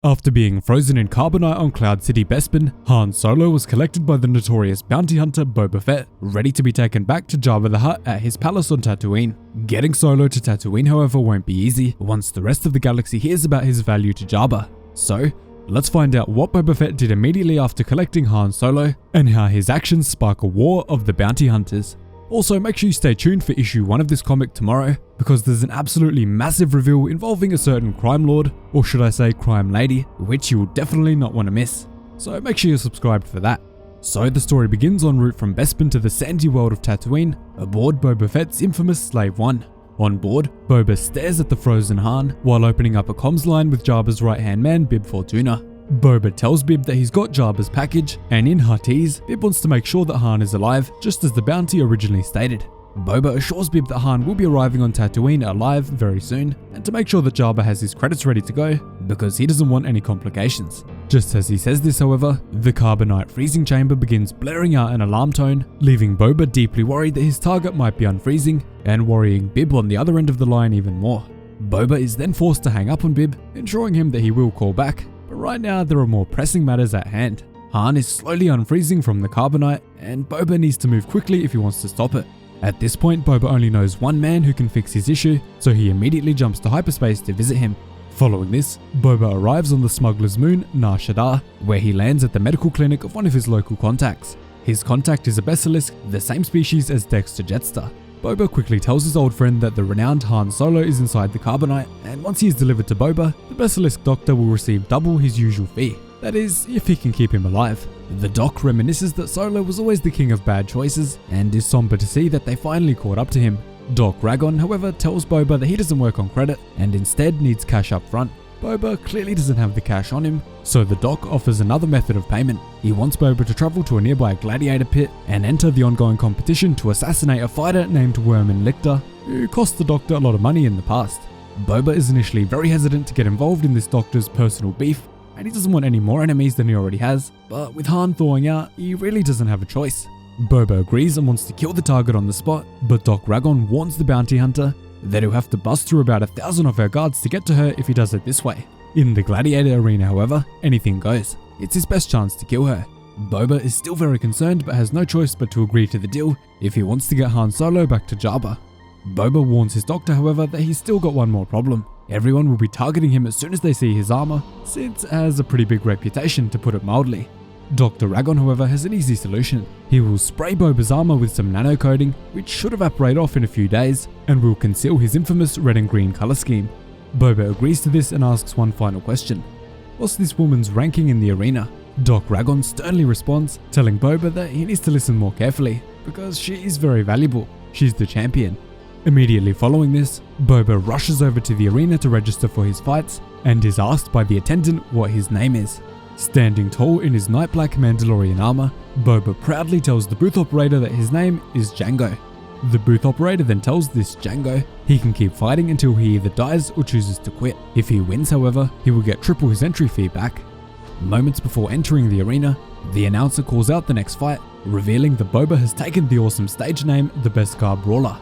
After being frozen in carbonite on Cloud City Bespin, Han Solo was collected by the notorious bounty hunter Boba Fett, ready to be taken back to Jabba the Hutt at his palace on Tatooine. Getting Solo to Tatooine, however, won't be easy once the rest of the galaxy hears about his value to Jabba. So, let's find out what Boba Fett did immediately after collecting Han Solo, and how his actions spark a war of the bounty hunters. Also, make sure you stay tuned for issue 1 of this comic tomorrow, because there's an absolutely massive reveal involving a certain crime lord, or should I say crime lady, which you will definitely not want to miss. So make sure you're subscribed for that. So the story begins en route from Bespin to the sandy world of Tatooine, aboard Boba Fett's infamous Slave One. On board, Boba stares at the frozen Han while opening up a comms line with Jabba's right-hand man Bib Fortuna. Boba tells Bib that he's got Jabba's package, and in Huttese, Bib wants to make sure that Han is alive, just as the bounty originally stated. Boba assures Bib that Han will be arriving on Tatooine alive very soon, and to make sure that Jabba has his credits ready to go, because he doesn't want any complications. Just as he says this, however, the carbonite freezing chamber begins blaring out an alarm tone, leaving Boba deeply worried that his target might be unfreezing, and worrying Bib on the other end of the line even more. Boba is then forced to hang up on Bib, ensuring him that he will call back. But right now, there are more pressing matters at hand. Han is slowly unfreezing from the carbonite, and Boba needs to move quickly if he wants to stop it. At this point, Boba only knows one man who can fix his issue, so he immediately jumps to hyperspace to visit him. Following this, Boba arrives on the smuggler's moon, Nar Shaddaa, where he lands at the medical clinic of one of his local contacts. His contact is a Basilisk, the same species as Dexter Jettster. Boba quickly tells his old friend that the renowned Han Solo is inside the carbonite, and once he is delivered to Boba, the Basilisk doctor will receive double his usual fee. That is, if he can keep him alive. The doc reminisces that Solo was always the king of bad choices, and is somber to see that they finally caught up to him. Doc Ragon, however, tells Boba that he doesn't work on credit, and instead needs cash up front. Boba clearly doesn't have the cash on him, so the doc offers another method of payment. He wants Boba to travel to a nearby gladiator pit and enter the ongoing competition to assassinate a fighter named Worman Lictor, who cost the doctor a lot of money in the past. Boba is initially very hesitant to get involved in this doctor's personal beef, and he doesn't want any more enemies than he already has, but with Han thawing out, he really doesn't have a choice. Boba agrees and wants to kill the target on the spot, but Doc Ragon warns the bounty hunter that he'll have to bust through about 1,000 of her guards to get to her if he does it this way. In the gladiator arena, however, anything goes. It's his best chance to kill her. Boba is still very concerned but has no choice but to agree to the deal if he wants to get Han Solo back to Jabba. Boba warns his doctor, however, that he's still got one more problem. Everyone will be targeting him as soon as they see his armor, since it has a pretty big reputation, to put it mildly. Dr. Ragon, however, has an easy solution. He will spray Boba's armor with some nano coating, which should evaporate off in a few days, and will conceal his infamous red and green color scheme. Boba agrees to this and asks one final question. What's this woman's ranking in the arena? Doc Ragon sternly responds, telling Boba that he needs to listen more carefully, because she is very valuable. She's the champion. Immediately following this, Boba rushes over to the arena to register for his fights, and is asked by the attendant what his name is. Standing tall in his night black Mandalorian armor, Boba proudly tells the booth operator that his name is Jango. The booth operator then tells this Jango he can keep fighting until he either dies or chooses to quit. If he wins, however, he will get triple his entry fee back. Moments before entering the arena, the announcer calls out the next fight, revealing that Boba has taken the awesome stage name the Beskar Brawler.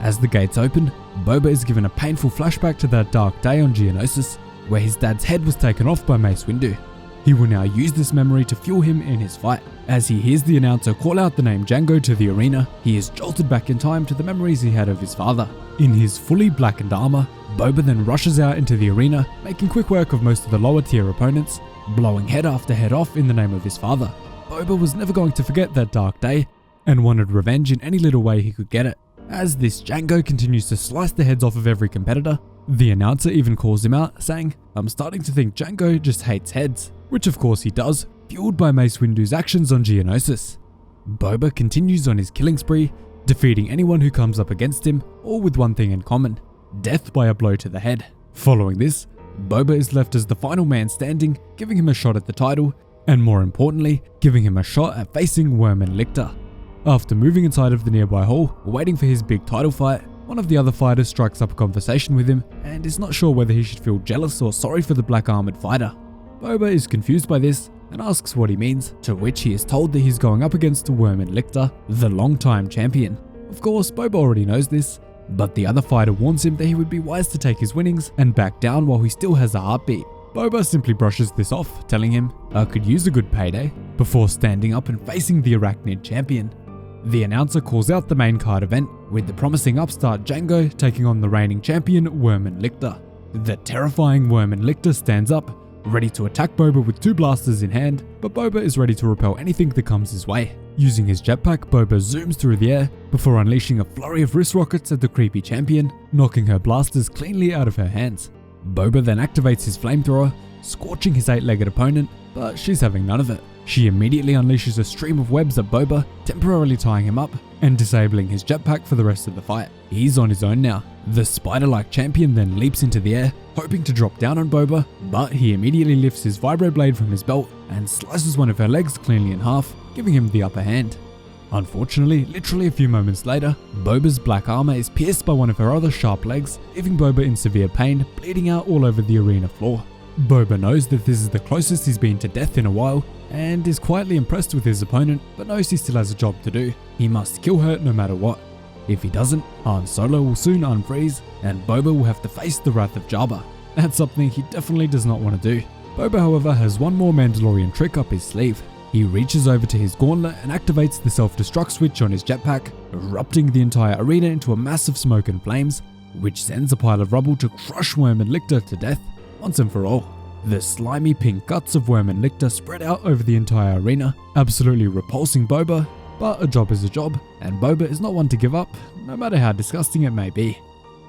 As the gates open, Boba is given a painful flashback to that dark day on Geonosis, where his dad's head was taken off by Mace Windu. He will now use this memory to fuel him in his fight. As he hears the announcer call out the name Jango to the arena, he is jolted back in time to the memories he had of his father. In his fully blackened armor, Boba then rushes out into the arena, making quick work of most of the lower tier opponents, blowing head after head off in the name of his father. Boba was never going to forget that dark day, and wanted revenge in any little way he could get it. As this Jango continues to slice the heads off of every competitor, the announcer even calls him out, saying, "I'm starting to think Jango just hates heads," which of course he does, fueled by Mace Windu's actions on Geonosis. Boba continues on his killing spree, defeating anyone who comes up against him, all with one thing in common: death by a blow to the head. Following this, Boba is left as the final man standing, giving him a shot at the title, and more importantly, giving him a shot at facing Worman Lictor. After moving inside of the nearby hall, waiting for his big title fight, one of the other fighters strikes up a conversation with him and is not sure whether he should feel jealous or sorry for the black armored fighter. Boba is confused by this and asks what he means, to which he is told that he's going up against Worman Lictor, the long-time champion. Of course, Boba already knows this, but the other fighter warns him that he would be wise to take his winnings and back down while he still has a heartbeat. Boba simply brushes this off, telling him, "I could use a good payday," before standing up and facing the Arachnid champion. The announcer calls out the main card event, with the promising upstart Django taking on the reigning champion Worman Lictor. The terrifying Worman Lictor stands up, ready to attack Boba with 2 blasters in hand, but Boba is ready to repel anything that comes his way. Using his jetpack, Boba zooms through the air before unleashing a flurry of wrist rockets at the creepy champion, knocking her blasters cleanly out of her hands. Boba then activates his flamethrower, scorching his 8-legged opponent, but she's having none of it. She immediately unleashes a stream of webs at Boba, temporarily tying him up and disabling his jetpack for the rest of the fight. He's on his own now. The spider-like champion then leaps into the air, hoping to drop down on Boba, but he immediately lifts his vibroblade from his belt and slices one of her legs cleanly in half, giving him the upper hand. Unfortunately, literally a few moments later, Boba's black armor is pierced by one of her other sharp legs, leaving Boba in severe pain, bleeding out all over the arena floor. Boba knows that this is the closest he's been to death in a while, and is quietly impressed with his opponent, but knows he still has a job to do. He must kill her no matter what. If he doesn't, Han Solo will soon unfreeze, and Boba will have to face the wrath of Jabba. That's something he definitely does not want to do. Boba, however, has one more Mandalorian trick up his sleeve. He reaches over to his gauntlet and activates the self-destruct switch on his jetpack, erupting the entire arena into a mass of smoke and flames, which sends a pile of rubble to crush Worman Lictor to death once and for all. The slimy pink guts of Worman Lictor spread out over the entire arena, absolutely repulsing Boba, but a job is a job, and Boba is not one to give up, no matter how disgusting it may be.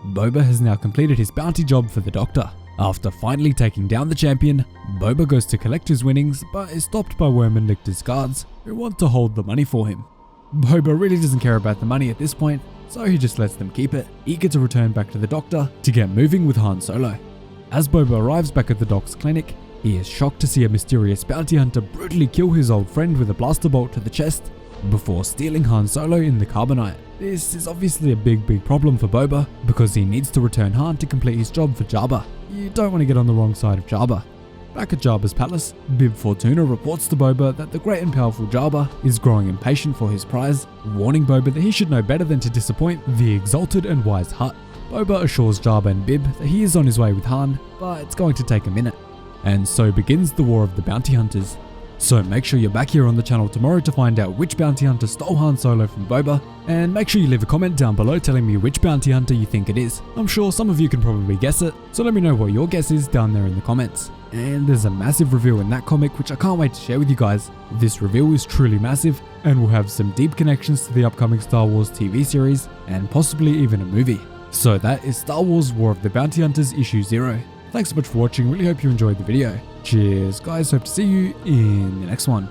Boba has now completed his bounty job for the Doctor. After finally taking down the champion, Boba goes to collect his winnings, but is stopped by Worman Lictor's guards, who want to hold the money for him. Boba really doesn't care about the money at this point, so he just lets them keep it, eager to return back to the Doctor to get moving with Han Solo. As Boba arrives back at the Doc's clinic, he is shocked to see a mysterious bounty hunter brutally kill his old friend with a blaster bolt to the chest, before stealing Han Solo in the Carbonite. This is obviously a big problem for Boba, because he needs to return Han to complete his job for Jabba. You don't want to get on the wrong side of Jabba. Back at Jabba's palace, Bib Fortuna reports to Boba that the great and powerful Jabba is growing impatient for his prize, warning Boba that he should know better than to disappoint the exalted and wise Hutt. Boba assures Jabba and Bib that he is on his way with Han, but it's going to take a minute. And so begins the War of the Bounty Hunters. So make sure you're back here on the channel tomorrow to find out which bounty hunter stole Han Solo from Boba, and make sure you leave a comment down below telling me which bounty hunter you think it is. I'm sure some of you can probably guess it, so let me know what your guess is down there in the comments. And there's a massive reveal in that comic which I can't wait to share with you guys. This reveal is truly massive and will have some deep connections to the upcoming Star Wars TV series and possibly even a movie. So that is Star Wars War of the Bounty Hunters Issue 0. Thanks so much for watching, really hope you enjoyed the video. Cheers guys, hope to see you in the next one.